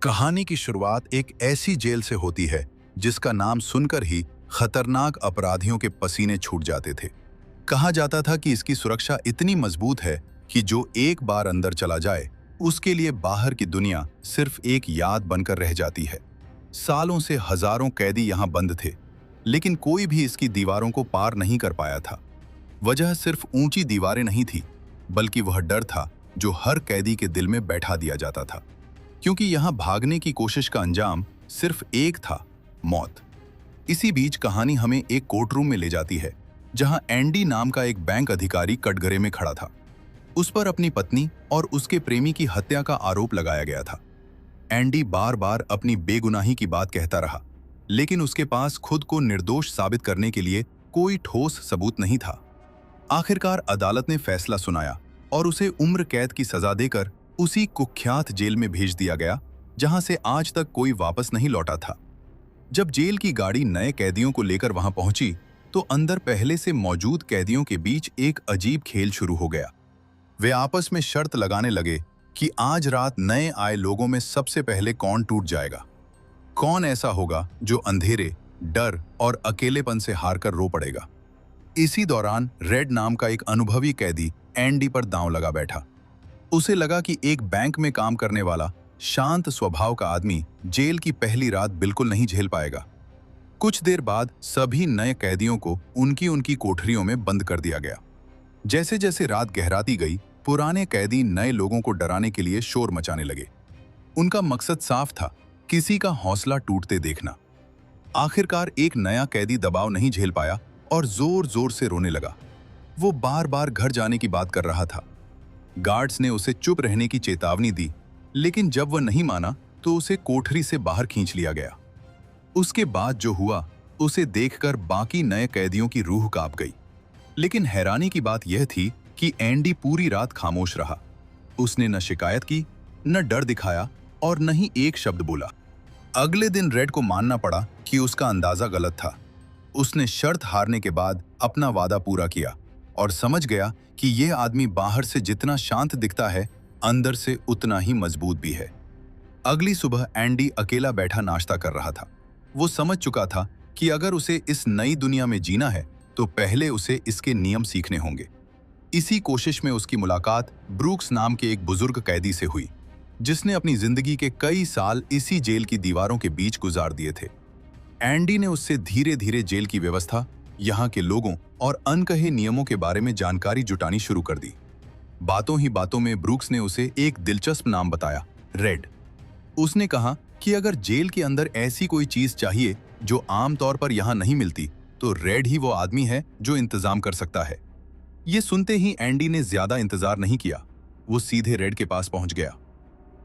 कहानी की शुरुआत एक ऐसी जेल से होती है जिसका नाम सुनकर ही खतरनाक अपराधियों के पसीने छूट जाते थे। कहा जाता था कि इसकी सुरक्षा इतनी मजबूत है कि जो एक बार अंदर चला जाए उसके लिए बाहर की दुनिया सिर्फ एक याद बनकर रह जाती है। सालों से हजारों कैदी यहाँ बंद थे, लेकिन कोई भी इसकी दीवारों को पार नहीं कर पाया था। वजह सिर्फ ऊंची दीवारें नहीं थी, बल्कि वह डर था जो हर कैदी के दिल में बैठा दिया जाता था, क्योंकि यहाँ भागने की कोशिश का अंजाम सिर्फ एक था, मौत। इसी बीच कहानी हमें एक कोर्टरूम में ले जाती है, जहां एंडी नाम का एक बैंक अधिकारी कटघरे में खड़ा था। उस पर अपनी पत्नी और उसके प्रेमी की हत्या का आरोप लगाया गया था। एंडी बार बार अपनी बेगुनाही की बात कहता रहा, लेकिन उसके पास खुद को निर्दोष साबित करने के लिए कोई ठोस सबूत नहीं था। आखिरकार अदालत ने फैसला सुनाया और उसे उम्र कैद की सजा देकर उसी कुख्यात जेल में भेज दिया गया, जहां से आज तक कोई वापस नहीं लौटा था। जब जेल की गाड़ी नए कैदियों को लेकर वहां पहुंची, तो अंदर पहले से मौजूद कैदियों के बीच एक अजीब खेल शुरू हो गया। वे आपस में शर्त लगाने लगे कि आज रात नए आए लोगों में सबसे पहले कौन टूट जाएगा, कौन ऐसा होगा जो अंधेरे, डर और अकेलेपन से हारकर रो पड़ेगा। इसी दौरान रेड नाम का एक अनुभवी कैदी एंडी पर दांव लगा बैठा। उसे लगा कि एक बैंक में काम करने वाला शांत स्वभाव का आदमी जेल की पहली रात बिल्कुल नहीं झेल पाएगा। कुछ देर बाद सभी नए कैदियों को उनकी उनकी कोठरियों में बंद कर दिया गया। जैसे जैसे रात गहराती गई, पुराने कैदी नए लोगों को डराने के लिए शोर मचाने लगे। उनका मकसद साफ था, किसी का हौसला टूटते देखना। आखिरकार एक नया कैदी दबाव नहीं झेल पाया और जोर जोर से रोने लगा। वो बार बार घर जाने की बात कर रहा था। गार्ड्स ने उसे चुप रहने की चेतावनी दी, लेकिन जब वह नहीं माना तो उसे कोठरी से बाहर खींच लिया गया। उसके बाद जो हुआ उसे देखकर बाकी नए कैदियों की रूह कांप गई। लेकिन हैरानी की बात यह थी कि एंडी पूरी रात खामोश रहा। उसने न शिकायत की, न डर दिखाया और न ही एक शब्द बोला। अगले दिन रेड को मानना पड़ा कि उसका अंदाजा गलत था। उसने शर्त हारने के बाद अपना वादा पूरा किया और समझ गया कि यह आदमी बाहर से जितना शांत दिखता है, अंदर से उतना ही मजबूत भी है। अगली सुबह एंडी अकेला बैठा नाश्ता कर रहा था। वो समझ चुका था कि अगर उसे इस नई दुनिया में जीना है तो पहले उसे इसके नियम सीखने होंगे। इसी कोशिश में उसकी मुलाकात ब्रूक्स नाम के एक बुजुर्ग कैदी से हुई, जिसने अपनी जिंदगी के कई साल इसी जेल की दीवारों के बीच गुजार दिए थे। एंडी ने उससे धीरे धीरे जेल की व्यवस्था, यहाँ के लोगों और अनकहे नियमों के बारे में जानकारी जुटानी शुरू कर दी। बातों ही बातों में ब्रूक्स ने उसे एक दिलचस्प नाम बताया, रेड। उसने कहा कि अगर जेल के अंदर ऐसी कोई चीज चाहिए जो आमतौर पर यहाँ नहीं मिलती, तो रेड ही वो आदमी है जो इंतजाम कर सकता है। ये सुनते ही एंडी ने ज्यादा इंतजार नहीं किया। वो सीधे रेड के पास पहुंच गया।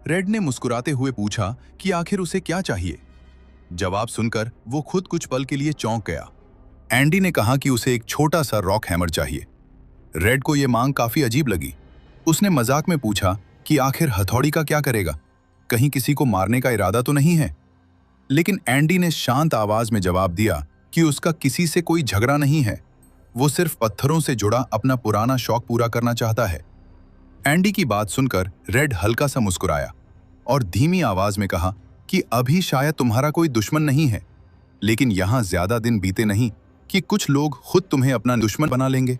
रेड ने मुस्कुराते हुए पूछा कि आखिर उसे क्या चाहिए। जवाब सुनकर वो खुद कुछ पल के लिए चौंक गया। एंडी ने कहा कि उसे एक छोटा सा रॉक हैमर चाहिए। रेड को यह मांग काफी अजीब लगी। उसने मजाक में पूछा कि आखिर हथौड़ी का क्या करेगा, कहीं किसी को मारने का इरादा तो नहीं है। लेकिन एंडी ने शांत आवाज में जवाब दिया कि उसका किसी से कोई झगड़ा नहीं है, वो सिर्फ पत्थरों से जुड़ा अपना पुराना शौक पूरा करना चाहता है। एंडी की बात सुनकर रेड हल्का सा मुस्कुराया और धीमी आवाज में कहा कि अभी शायद तुम्हारा कोई दुश्मन नहीं है, लेकिन यहां ज्यादा दिन बीते नहीं कि कुछ लोग खुद तुम्हें अपना दुश्मन बना लेंगे।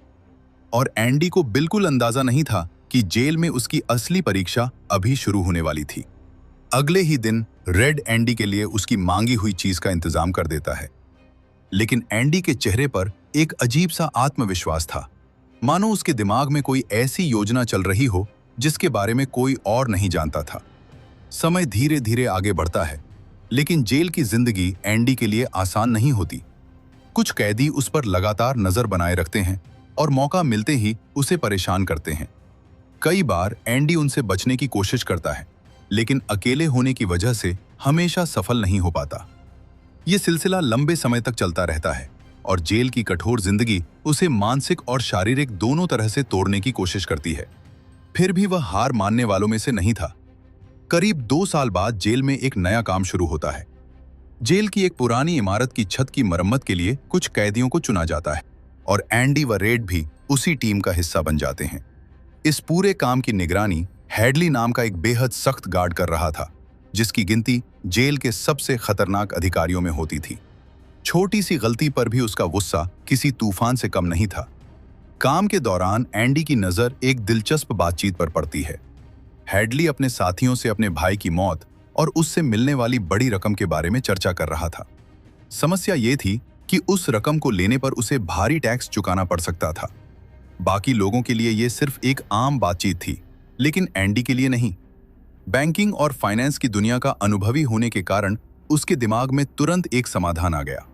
और एंडी को बिल्कुल अंदाजा नहीं था कि जेल में उसकी असली परीक्षा अभी शुरू होने वाली थी। अगले ही दिन रेड एंडी के लिए उसकी मांगी हुई चीज का इंतजाम कर देता है। लेकिन एंडी के चेहरे पर एक अजीब सा आत्मविश्वास था, मानो उसके दिमाग में कोई ऐसी योजना चल रही हो जिसके बारे में कोई और नहीं जानता था। समय धीरे धीरे आगे बढ़ता है, लेकिन जेल की जिंदगी एंडी के लिए आसान नहीं होती। कुछ कैदी उस पर लगातार नजर बनाए रखते हैं और मौका मिलते ही उसे परेशान करते हैं। कई बार एंडी उनसे बचने की कोशिश करता है, लेकिन अकेले होने की वजह से हमेशा सफल नहीं हो पाता। ये सिलसिला लंबे समय तक चलता रहता है और जेल की कठोर जिंदगी उसे मानसिक और शारीरिक दोनों तरह से तोड़ने की कोशिश करती है। फिर भी वह हार मानने वालों में से नहीं था। करीब 2 साल बाद जेल में एक नया काम शुरू होता है। जेल की एक पुरानी इमारत की छत की मरम्मत के लिए कुछ कैदियों को चुना जाता है और एंडी व रेड भी उसी टीम का हिस्सा बन जाते हैं। इस पूरे काम की निगरानी हैडली नाम का एक बेहद सख्त गार्ड कर रहा था, जिसकी गिनती जेल के सबसे खतरनाक अधिकारियों में होती थी। छोटी सी गलती पर भी उसका गुस्सा किसी तूफान से कम नहीं था। काम के दौरान एंडी की नज़र एक दिलचस्प बातचीत पर पड़ती है। हैडली अपने साथियों से अपने भाई की मौत और उससे मिलने वाली बड़ी रकम के बारे में चर्चा कर रहा था। समस्या ये थी कि उस रकम को लेने पर उसे भारी टैक्स चुकाना पड़ सकता था। बाकी लोगों के लिए यह सिर्फ एक आम बातचीत थी, लेकिन एंडी के लिए नहीं। बैंकिंग और फाइनेंस की दुनिया का अनुभवी होने के कारण उसके दिमाग में तुरंत एक समाधान आ गया।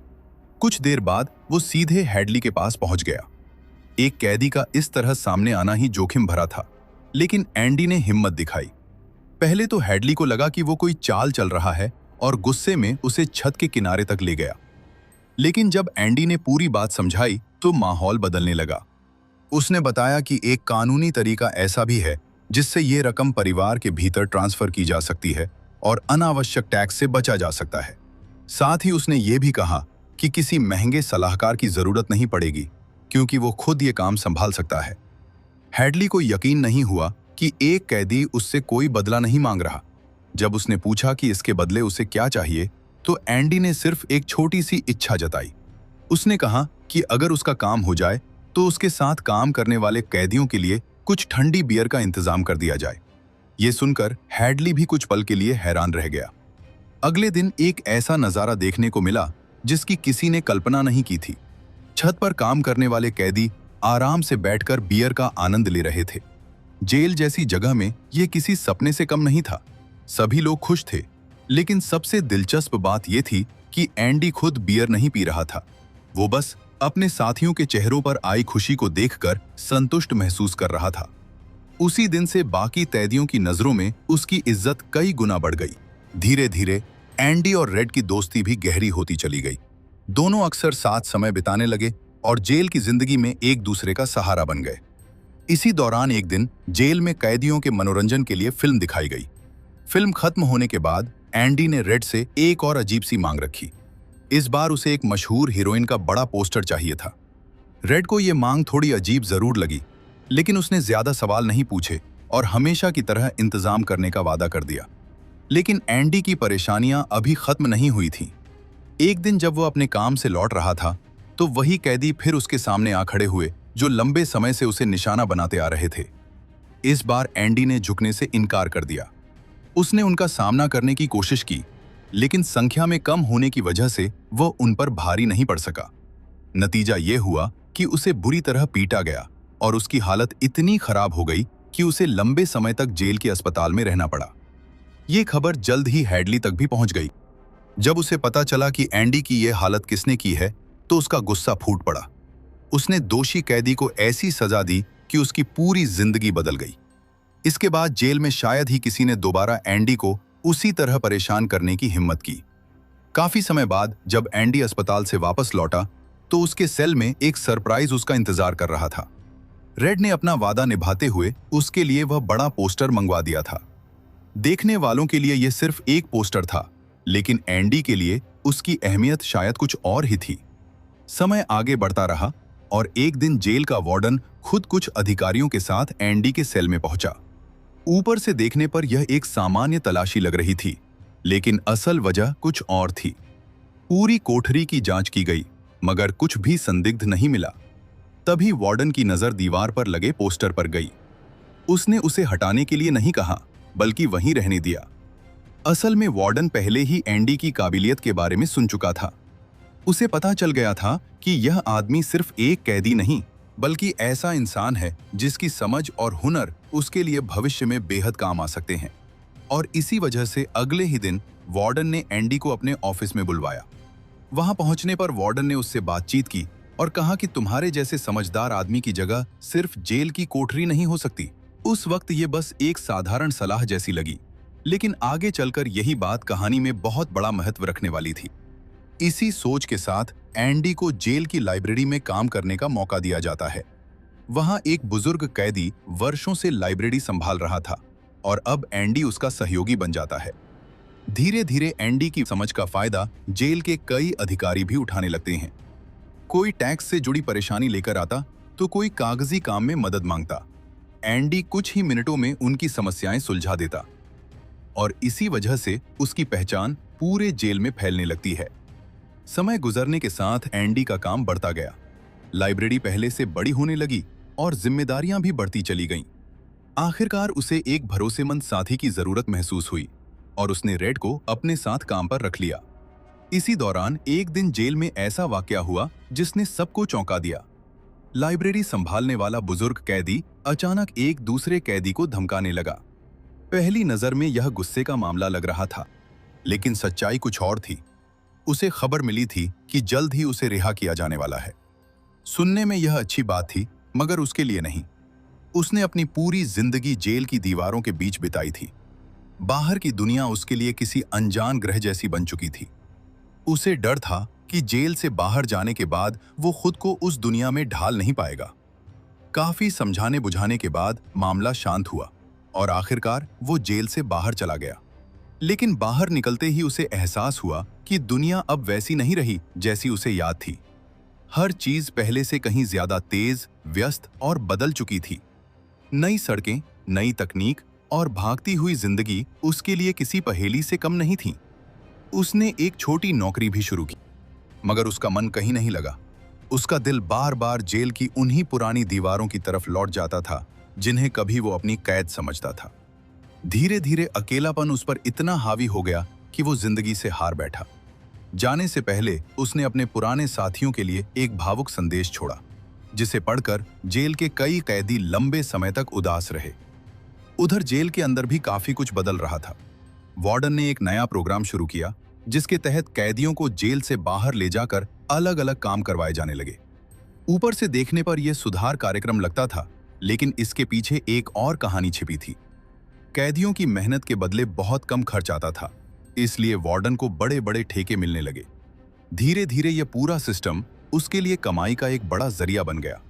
कुछ देर बाद वो सीधे हैडली के पास पहुंच गया। एक कैदी का इस तरह सामने आना ही जोखिम भरा था, लेकिन एंडी ने हिम्मत दिखाई। पहले तो हैडली को लगा कि वो कोई चाल चल रहा है और गुस्से में उसे छत के किनारे तक ले गया। लेकिन जब एंडी ने पूरी बात समझाई तो माहौल बदलने लगा। उसने बताया कि एक कानूनी तरीका ऐसा भी है जिससे ये रकम परिवार के भीतर ट्रांसफर की जा सकती है और अनावश्यक टैक्स से बचा जा सकता है। साथ ही उसने ये भी कहा कि किसी महंगे सलाहकार की जरूरत नहीं पड़ेगी, क्योंकि वो खुद ये काम संभाल सकता है। हैडली को यकीन नहीं हुआ कि एक कैदी उससे कोई बदला नहीं मांग रहा। जब उसने पूछा कि इसके बदले उसे क्या चाहिए, तो एंडी ने सिर्फ एक छोटी सी इच्छा जताई। उसने कहा कि अगर उसका काम हो जाए तो उसके साथ काम करने वाले कैदियों के लिए कुछ ठंडी बियर का इंतजाम कर दिया जाए। ये सुनकर हैडली भी कुछ पल के लिए हैरान रह गया। अगले दिन एक ऐसा नज़ारा देखने को मिला जिसकी किसी ने कल्पना नहीं की थी। छत पर काम करने वाले कैदी आराम से बैठकर बियर का आनंद ले रहे थे। जेल जैसी जगह में यह किसी सपने से कम नहीं था। सभी लोग खुश थे, लेकिन सबसे दिलचस्प बात यह थी कि एंडी खुद बियर नहीं पी रहा था। वो बस अपने साथियों के चेहरों पर आई खुशी को देखकर संतुष्ट महसूस कर रहा था। उसी दिन से बाकी कैदियों की नजरों में उसकी इज्जत कई गुना बढ़ गई। धीरे धीरे एंडी और रेड की दोस्ती भी गहरी होती चली गई। दोनों अक्सर साथ समय बिताने लगे और जेल की जिंदगी में एक दूसरे का सहारा बन गए। इसी दौरान एक दिन जेल में कैदियों के मनोरंजन के लिए फिल्म दिखाई गई। फिल्म खत्म होने के बाद एंडी ने रेड से एक और अजीब सी मांग रखी। इस बार उसे एक मशहूर हीरोइन का बड़ा पोस्टर चाहिए था। रेड को यह मांग थोड़ी अजीब जरूर लगी, लेकिन उसने ज्यादा सवाल नहीं पूछे और हमेशा की तरह इंतजाम करने का वादा कर दिया। लेकिन एंडी की परेशानियां अभी खत्म नहीं हुई थीं। एक दिन जब वो अपने काम से लौट रहा था, तो वही कैदी फिर उसके सामने आ खड़े हुए जो लंबे समय से उसे निशाना बनाते आ रहे थे। इस बार एंडी ने झुकने से इनकार कर दिया। उसने उनका सामना करने की कोशिश की, लेकिन संख्या में कम होने की वजह से वह उन पर भारी नहीं पड़ सका। नतीजा यह हुआ कि उसे बुरी तरह पीटा गया और उसकी हालत इतनी खराब हो गई कि उसे लंबे समय तक जेल के अस्पताल में रहना पड़ा। ये खबर जल्द ही हैडली तक भी पहुंच गई। जब उसे पता चला कि एंडी की यह हालत किसने की है, तो उसका गुस्सा फूट पड़ा। उसने दोषी कैदी को ऐसी सजा दी कि उसकी पूरी जिंदगी बदल गई। इसके बाद जेल में शायद ही किसी ने दोबारा एंडी को उसी तरह परेशान करने की हिम्मत की। काफी समय बाद जब एंडी अस्पताल से वापस लौटा, तो उसके सेल में एक सरप्राइज उसका इंतजार कर रहा था। रेड ने अपना वादा निभाते हुए उसके लिए वह बड़ा पोस्टर मंगवा दिया था। देखने वालों के लिए यह सिर्फ एक पोस्टर था, लेकिन एंडी के लिए उसकी अहमियत शायद कुछ और ही थी। समय आगे बढ़ता रहा और एक दिन जेल का वार्डन खुद कुछ अधिकारियों के साथ एंडी के सेल में पहुंचा। ऊपर से देखने पर यह एक सामान्य तलाशी लग रही थी, लेकिन असल वजह कुछ और थी। पूरी कोठरी की जांच की गई, मगर कुछ भी संदिग्ध नहीं मिला। तभी वार्डन की नजर दीवार पर लगे पोस्टर पर गई। उसने उसे हटाने के लिए नहीं कहा, बल्कि वहीं रहने दिया। असल में वार्डन पहले ही एंडी की काबिलियत के बारे में सुन चुका था। उसे पता चल गया था कि यह आदमी सिर्फ एक कैदी नहीं, बल्कि ऐसा इंसान है जिसकी समझ और हुनर उसके लिए भविष्य में बेहद काम आ सकते हैं। और इसी वजह से अगले ही दिन वार्डन ने एंडी को अपने ऑफिस में बुलवाया। वहां पहुंचने पर वार्डन ने उससे बातचीत की और कहा कि तुम्हारे जैसे समझदार आदमी की जगह सिर्फ जेल की कोठरी नहीं हो सकती। उस वक्त ये बस एक साधारण सलाह जैसी लगी, लेकिन आगे चलकर यही बात कहानी में बहुत बड़ा महत्व रखने वाली थी। इसी सोच के साथ एंडी को जेल की लाइब्रेरी में काम करने का मौका दिया जाता है। वहां एक बुजुर्ग कैदी वर्षों से लाइब्रेरी संभाल रहा था और अब एंडी उसका सहयोगी बन जाता है। धीरे धीरे एंडी की समझ का फायदा जेल के कई अधिकारी भी उठाने लगते हैं। कोई टैक्स से जुड़ी परेशानी लेकर आता तो कोई कागजी काम में मदद मांगता। एंडी कुछ ही मिनटों में उनकी समस्याएं सुलझा देता। और इसी वजह से उसकी पहचान पूरे जेल में फैलने लगती है। समय गुजरने के साथ एंडी का काम बढ़ता गया। लाइब्रेरी पहले से बड़ी होने लगी और जिम्मेदारियां भी बढ़ती चली गईं। आखिरकार उसे एक भरोसेमंद साथी की जरूरत महसूस हुई और उसने रेड को अपने साथ काम पर रख लिया। इसी दौरान एक दिन जेल में ऐसा वाकया हुआ जिसने सबको चौंका दिया। लाइब्रेरी संभालने वाला बुजुर्ग कैदी अचानक एक दूसरे कैदी को धमकाने लगा। पहली नजर में यह गुस्से का मामला लग रहा था, लेकिन सच्चाई कुछ और थी। उसे खबर मिली थी कि जल्द ही उसे रिहा किया जाने वाला है। सुनने में यह अच्छी बात थी, मगर उसके लिए नहीं। उसने अपनी पूरी जिंदगी जेल की दीवारों के बीच बिताई थी। बाहर की दुनिया उसके लिए किसी अनजान ग्रह जैसी बन चुकी थी। उसे डर था कि जेल से बाहर जाने के बाद वो खुद को उस दुनिया में ढाल नहीं पाएगा। काफी समझाने बुझाने के बाद मामला शांत हुआ और आखिरकार वो जेल से बाहर चला गया। लेकिन बाहर निकलते ही उसे एहसास हुआ कि दुनिया अब वैसी नहीं रही जैसी उसे याद थी। हर चीज पहले से कहीं ज्यादा तेज, व्यस्त और बदल चुकी थी। नई सड़कें, नई तकनीक और भागती हुई जिंदगी उसके लिए किसी पहेली से कम नहीं थी। उसने एक छोटी नौकरी भी शुरू की, मगर उसका मन कहीं नहीं लगा। उसका दिल बार बार जेल की उन्हीं पुरानी दीवारों की तरफ लौट जाता था जिन्हें कभी वो अपनी कैद समझता था। धीरे धीरे अकेलापन उस पर इतना हावी हो गया कि वो जिंदगी से हार बैठा। जाने से पहले उसने अपने पुराने साथियों के लिए एक भावुक संदेश छोड़ा, जिसे पढ़कर जेल के कई कैदी लंबे समय तक उदास रहे। उधर जेल के अंदर भी काफी कुछ बदल रहा था। वार्डन ने एक नया प्रोग्राम शुरू किया जिसके तहत कैदियों को जेल से बाहर ले जाकर अलग अलग काम करवाए जाने लगे। ऊपर से देखने पर यह सुधार कार्यक्रम लगता था, लेकिन इसके पीछे एक और कहानी छिपी थी। कैदियों की मेहनत के बदले बहुत कम खर्च आता था, इसलिए वार्डन को बड़े बड़े ठेके मिलने लगे। धीरे धीरे यह पूरा सिस्टम उसके लिए कमाई का एक बड़ा जरिया बन गया।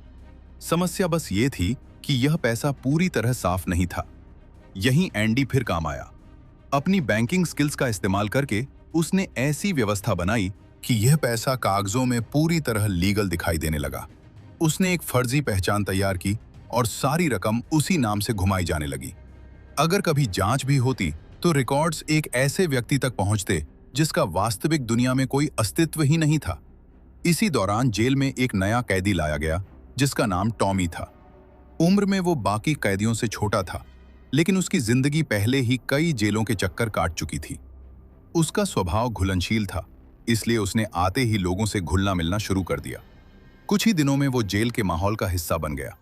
समस्या बस ये थी कि यह पैसा पूरी तरह साफ नहीं था। यहीं एंडी फिर काम आया। अपनी बैंकिंग स्किल्स का इस्तेमाल करके उसने ऐसी व्यवस्था बनाई कि यह पैसा कागजों में पूरी तरह लीगल दिखाई देने लगा। उसने एक फर्जी पहचान तैयार की और सारी रकम उसी नाम से घुमाई जाने लगी। अगर कभी जांच भी होती तो रिकॉर्ड्स एक ऐसे व्यक्ति तक पहुंचते जिसका वास्तविक दुनिया में कोई अस्तित्व ही नहीं था। इसी दौरान जेल में एक नया कैदी लाया गया जिसका नाम टॉमी था। उम्र में वो बाकी कैदियों से छोटा था, लेकिन उसकी जिंदगी पहले ही कई जेलों के चक्कर काट चुकी थी। उसका स्वभाव घुलनशील था, इसलिए उसने आते ही लोगों से घुलना मिलना शुरू कर दिया। कुछ ही दिनों में वो जेल के माहौल का हिस्सा बन गया।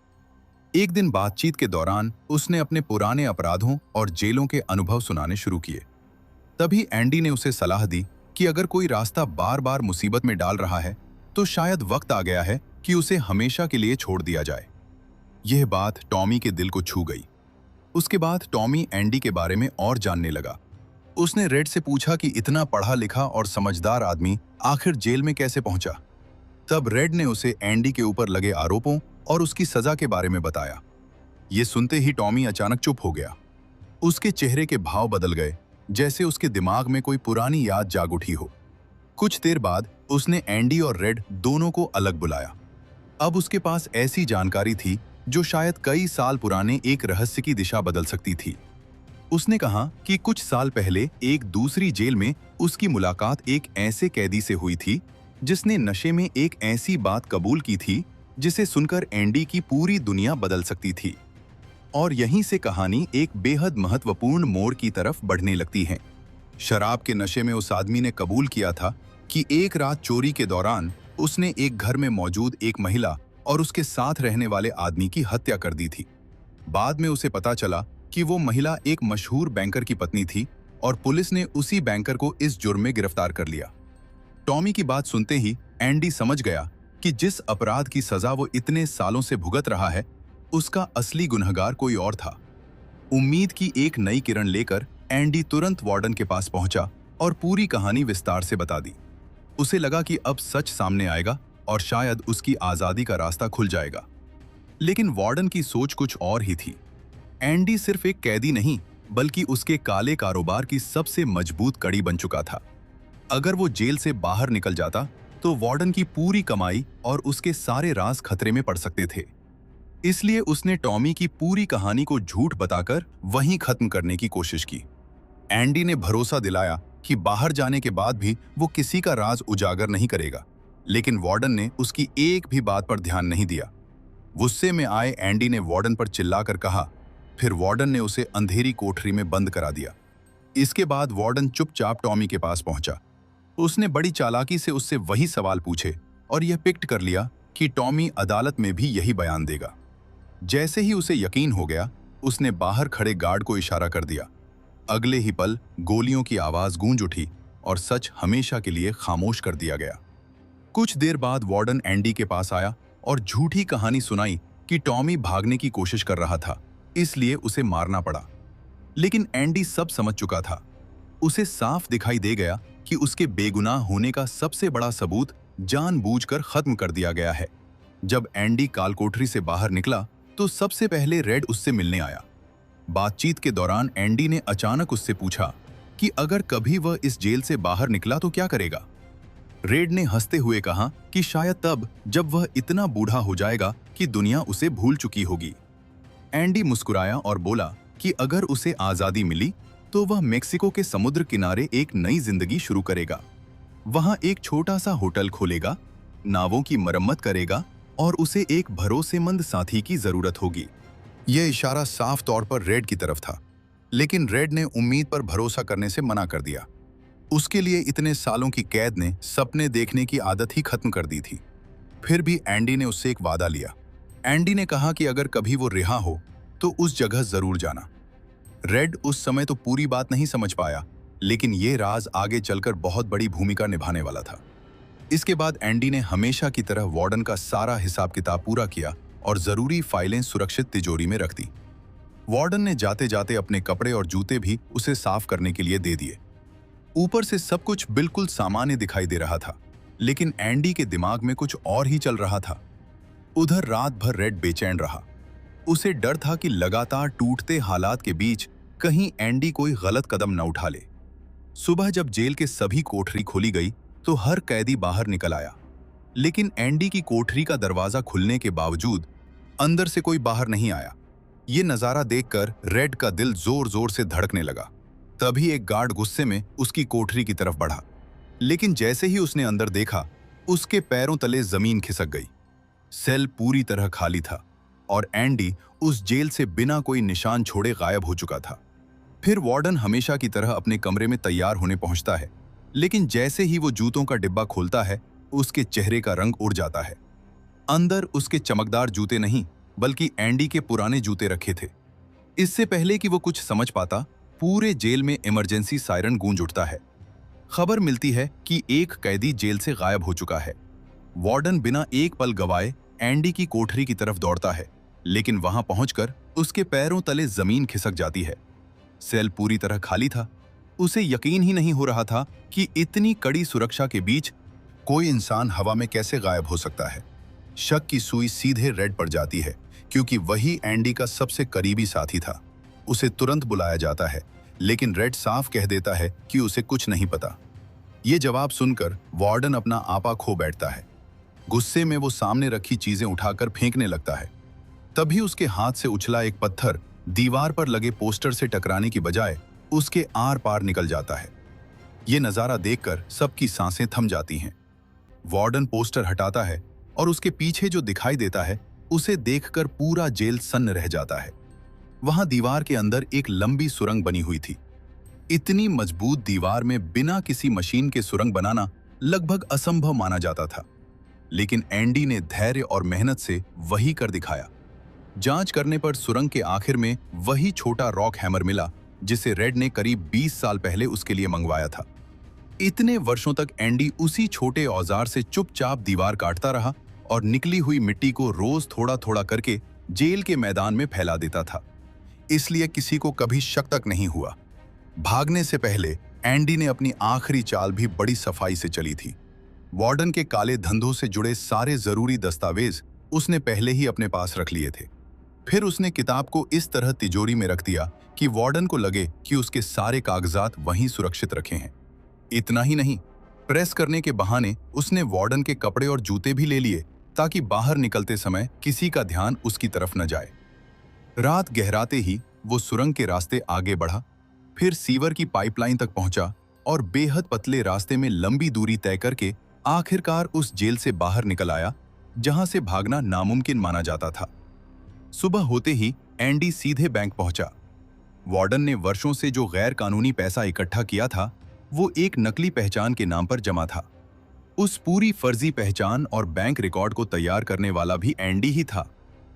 एक दिन बातचीत के दौरान उसने अपने पुराने अपराधों और जेलों के अनुभव सुनाने शुरू किए। तभी एंडी ने उसे सलाह दी कि अगर कोई रास्ता बार बार मुसीबत में डाल रहा है तो शायद वक्त आ गया है कि उसे हमेशा के लिए छोड़ दिया जाए। यह बात टॉमी के दिल को छू गई। उसके बाद टॉमी एंडी के बारे में और जानने लगा। उसने रेड से पूछा कि इतना पढ़ा लिखा और समझदार आदमी आखिर जेल में कैसे पहुंचा। तब रेड ने उसे एंडी के ऊपर लगे आरोपों और उसकी सजा के बारे में बताया। ये सुनते ही टॉमी अचानक चुप हो गया। उसके चेहरे के भाव बदल गए, जैसे उसके दिमाग में कोई पुरानी याद जाग उठी हो। कुछ देर बाद उसने एंडी और रेड दोनों को अलग बुलाया। अब उसके पास ऐसी जानकारी थी जो शायद कई साल पुराने एक रहस्य की दिशा बदल सकती थी। उसने कहा कि कुछ साल पहले एक दूसरी जेल में उसकी मुलाकात एक ऐसे कैदी से हुई थी जिसने नशे में एक ऐसी बात कबूल की थी जिसे सुनकर एंडी की पूरी दुनिया बदल सकती थी। और यहीं से कहानी एक बेहद महत्वपूर्ण मोड़ की तरफ बढ़ने लगती है। शराब के नशे में उस आदमी ने कबूल किया था कि एक रात चोरी के दौरान उसने एक घर में मौजूद एक महिला और उसके साथ रहने वाले आदमी की हत्या कर दी थी। बाद में उसे पता चला कि वो महिला एक मशहूर बैंकर की पत्नी थी और पुलिस ने उसी बैंकर को इस जुर्म में गिरफ्तार कर लिया। टॉमी की बात सुनते ही एंडी समझ गया कि जिस अपराध की सजा वो इतने सालों से भुगत रहा है, उसका असली गुनहगार कोई और था। उम्मीद की एक नई किरण लेकर एंडी तुरंत वार्डन के पास पहुंचा और पूरी कहानी विस्तार से बता दी। उसे लगा कि अब सच सामने आएगा और शायद उसकी आजादी का रास्ता खुल जाएगा। लेकिन वार्डन की सोच कुछ और ही थी। एंडी सिर्फ एक कैदी नहीं, बल्कि उसके काले कारोबार की सबसे मजबूत कड़ी बन चुका था। अगर वो जेल से बाहर निकल जाता तो वार्डन की पूरी कमाई और उसके सारे राज खतरे में पड़ सकते थे। इसलिए उसने टॉमी की पूरी कहानी को झूठ बताकर वहीं खत्म करने की कोशिश की। एंडी ने भरोसा दिलाया कि बाहर जाने के बाद भी वो किसी का राज उजागर नहीं करेगा, लेकिन वार्डन ने उसकी एक भी बात पर ध्यान नहीं दिया। गुस्से में आए एंडी ने वार्डन पर चिल्लाकर कहा, फिर वार्डन ने उसे अंधेरी कोठरी में बंद करा दिया। इसके बाद वार्डन चुपचाप टॉमी के पास पहुंचा। उसने बड़ी चालाकी से उससे वही सवाल पूछे और यह पिक्ट कर लिया कि टॉमी अदालत में भी यही बयान देगा। जैसे ही उसे यकीन हो गया, उसने बाहर खड़े गार्ड को इशारा कर दिया। अगले ही पल गोलियों की आवाज गूंज उठी और सच हमेशा के लिए खामोश कर दिया गया। कुछ देर बाद वार्डन एंडी के पास आया और झूठी कहानी सुनाई कि टॉमी भागने की कोशिश कर रहा था, इसलिए उसे मारना पड़ा। लेकिन एंडी सब समझ चुका था। उसे साफ दिखाई दे गया कि उसके बेगुनाह होने का सबसे बड़ा सबूत जानबूझकर खत्म कर दिया गया है। जब एंडी कालकोठरी से बाहर निकला तो सबसे पहले रेड उससे मिलने आया। बातचीत के दौरान एंडी ने अचानक उससे पूछा कि अगर कभी वह इस जेल से बाहर निकला तो क्या करेगा। रेड ने हंसते हुए कहा कि शायद तब जब वह इतना बूढ़ा हो जाएगा कि दुनिया उसे भूल चुकी होगी। एंडी मुस्कुराया और बोला कि अगर उसे आजादी मिली तो वह मेक्सिको के समुद्र किनारे एक नई जिंदगी शुरू करेगा। वहां एक छोटा सा होटल खोलेगा, नावों की मरम्मत करेगा और उसे एक भरोसेमंद साथी की जरूरत होगी। यह इशारा साफ तौर पर रेड की तरफ था, लेकिन रेड ने उम्मीद पर भरोसा करने से मना कर दिया। उसके लिए इतने सालों की कैद ने सपने देखने की आदत ही खत्म कर दी थी। फिर भी एंडी ने उससे एक वादा लिया। एंडी ने कहा कि अगर कभी वो रिहा हो तो उस जगह जरूर जाना। रेड उस समय तो पूरी बात नहीं समझ पाया, लेकिन ये राज आगे चलकर बहुत बड़ी भूमिका निभाने वाला था। इसके बाद एंडी ने हमेशा की तरह वार्डन का सारा हिसाब किताब पूरा किया और जरूरी फाइलें सुरक्षित तिजोरी में रख दी। वार्डन ने जाते जाते अपने कपड़े और जूते भी उसे साफ करने के लिए दे दिए। ऊपर से सब कुछ बिल्कुल सामान्य दिखाई दे रहा था, लेकिन एंडी के दिमाग में कुछ और ही चल रहा था। उधर रात भर रेड बेचैन रहा। उसे डर था कि लगातार टूटते हालात के बीच कहीं एंडी कोई गलत कदम न उठा ले। सुबह जब जेल के सभी कोठरी खोली गई तो हर कैदी बाहर निकल आया, लेकिन एंडी की कोठरी का दरवाजा खुलने के बावजूद अंदर से कोई बाहर नहीं आया। ये नजारा देखकर रेड का दिल जोर जोर से धड़कने लगा। तभी एक गार्ड गुस्से में उसकी कोठरी की तरफ बढ़ा, लेकिन जैसे ही उसने अंदर देखा, उसके पैरों तले जमीन खिसक गई। सेल पूरी तरह खाली था और एंडी उस जेल से बिना कोई निशान छोड़े गायब हो चुका था। फिर वार्डन हमेशा की तरह अपने कमरे में तैयार होने पहुंचता है, लेकिन जैसे ही वो जूतों का डिब्बा खोलता है, उसके चेहरे का रंग उड़ जाता है। अंदर उसके चमकदार जूते नहीं, बल्कि एंडी के पुराने जूते रखे थे। इससे पहले कि वो कुछ समझ पाता, पूरे जेल में इमरजेंसी सायरन गूंज उठता है। खबर मिलती है कि एक कैदी जेल से गायब हो चुका है। वार्डन बिना एक पल गवाए एंडी की कोठरी की तरफ दौड़ता है, लेकिन वहां पहुंचकर उसके पैरों तले जमीन खिसक जाती है। सेल पूरी तरह खाली था। उसे यकीन ही नहीं हो रहा था कि इतनी कड़ी सुरक्षा के बीच कोई इंसान हवा में कैसे गायब हो सकता है। शक की सुई सीधे रेड पर जाती है, क्योंकि वही एंडी का सबसे करीबी साथी था। उसे तुरंत बुलाया जाता है, लेकिन रेड साफ कह देता है कि उसे कुछ नहीं पता। ये जवाब सुनकर वार्डन अपना आपा खो बैठता है। गुस्से में वो सामने रखी चीजें उठाकर फेंकने लगता है। तभी उसके हाथ से उछला एक पत्थर दीवार पर लगे पोस्टर से टकराने की बजाय उसके आर पार निकल जाता है। ये नजारा देखकर सबकी सांसें थम जाती हैं। वार्डन पोस्टर हटाता है और उसके पीछे जो दिखाई देता है, उसे देखकर पूरा जेल सन्न रह जाता है। वहां दीवार के अंदर एक लंबी सुरंग बनी हुई थी। इतनी मजबूत दीवार में बिना किसी मशीन के सुरंग बनाना लगभग असंभव माना जाता था, लेकिन एंडी ने धैर्य और मेहनत से वही कर दिखाया। जांच करने पर सुरंग के आखिर में वही छोटा रॉक हैमर मिला जिसे रेड ने करीब 20 साल पहले उसके लिए मंगवाया था। इतने वर्षों तक एंडी उसी छोटे औजार से चुपचाप दीवार काटता रहा और निकली हुई मिट्टी को रोज थोड़ा थोड़ा करके जेल के मैदान में फैला देता था। इसलिए किसी को कभी शक तक नहीं हुआ। भागने से पहले एंडी ने अपनी आखिरी चाल भी बड़ी सफाई से चली थी। वार्डन के काले धंधों से जुड़े सारे जरूरी दस्तावेज उसने पहले ही अपने पास रख लिए थे। फिर उसने किताब को इस तरह तिजोरी में रख दिया कि वार्डन को लगे कि उसके सारे कागजात वहीं सुरक्षित रखे हैं। इतना ही नहीं, प्रेस करने के बहाने उसने वार्डन के कपड़े और जूते भी ले लिए ताकि बाहर निकलते समय किसी का ध्यान उसकी तरफ न जाए। रात गहराते ही वो सुरंग के रास्ते आगे बढ़ा। फिर सीवर की पाइपलाइन तक पहुंचा और बेहद पतले रास्ते में लंबी दूरी तय करके आखिरकार उस जेल से बाहर निकल आया जहां से भागना नामुमकिन माना जाता था। सुबह होते ही एंडी सीधे बैंक पहुंचा। वार्डन ने वर्षों से जो गैर कानूनी पैसा इकट्ठा किया था वो एक नकली पहचान के नाम पर जमा था। उस पूरी फर्जी पहचान और बैंक रिकॉर्ड को तैयार करने वाला भी एंडी ही था,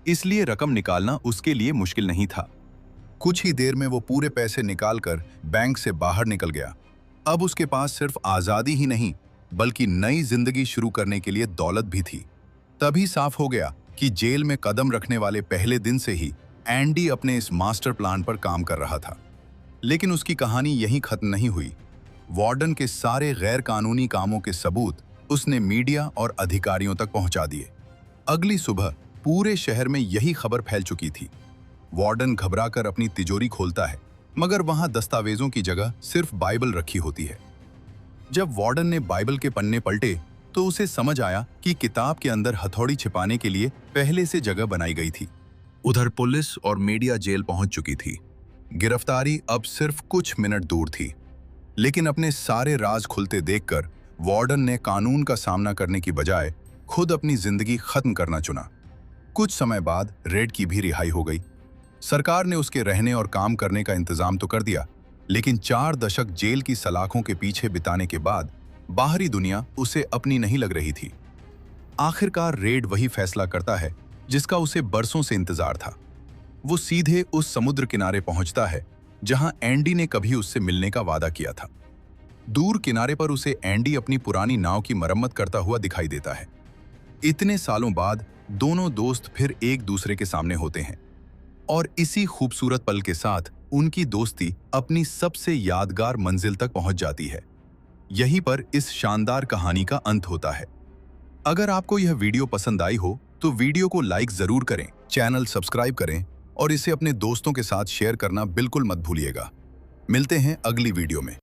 इसलिए रकम निकालना उसके लिए मुश्किल नहीं था। कुछ ही देर में वो पूरे पैसे निकालकर बैंक से बाहर निकल गया। अब उसके पास सिर्फ आजादी ही नहीं बल्कि नई जिंदगी शुरू करने के लिए दौलत भी थी। तभी साफ हो गया कि जेल में कदम रखने वाले पहले दिन से ही एंडी अपने इस मास्टर प्लान पर काम कर रहा था। लेकिन उसकी कहानी यहीं खत्म नहीं हुई। वार्डन के सारे गैर कानूनी कामों के सबूत उसने मीडिया और अधिकारियों तक पहुंचा दिए। अगली सुबह पूरे शहर में यही खबर फैल चुकी थी। वार्डन घबराकर अपनी तिजोरी खोलता है, मगर वहां दस्तावेजों की जगह सिर्फ बाइबल रखी होती है। जब वार्डन ने बाइबल के पन्ने पलटे तो उसे समझ आया कि किताब के अंदर हथौड़ी छिपाने के लिए पहले से जगह बनाई गई थी। उधर पुलिस और मीडिया जेल पहुंच चुकी थी। गिरफ्तारी अब सिर्फ कुछ मिनट दूर थी, लेकिन अपने सारे राज खुलते देखकर वार्डन ने कानून का सामना करने की बजाय खुद अपनी जिंदगी खत्म करना चुना। कुछ समय बाद रेड की भी रिहाई हो गई। सरकार ने उसके रहने और काम करने का इंतजाम तो कर दिया, लेकिन 4 दशक जेल की सलाखों के पीछे बिताने के बाद बाहरी दुनिया उसे अपनी नहीं लग रही थी। आखिरकार रेड वही फैसला करता है जिसका उसे बरसों से इंतजार था। वो सीधे उस समुद्र किनारे पहुंचता है जहां एंडी ने कभी उससे मिलने का वादा किया था। दूर किनारे पर उसे एंडी अपनी पुरानी नाव की मरम्मत करता हुआ दिखाई देता है। इतने सालों बाद दोनों दोस्त फिर एक दूसरे के सामने होते हैं और इसी खूबसूरत पल के साथ उनकी दोस्ती अपनी सबसे यादगार मंजिल तक पहुंच जाती है। यहीं पर इस शानदार कहानी का अंत होता है। अगर आपको यह वीडियो पसंद आई हो तो वीडियो को लाइक जरूर करें, चैनल सब्सक्राइब करें और इसे अपने दोस्तों के साथ शेयर करना बिल्कुल मत भूलिएगा। मिलते हैं अगली वीडियो में।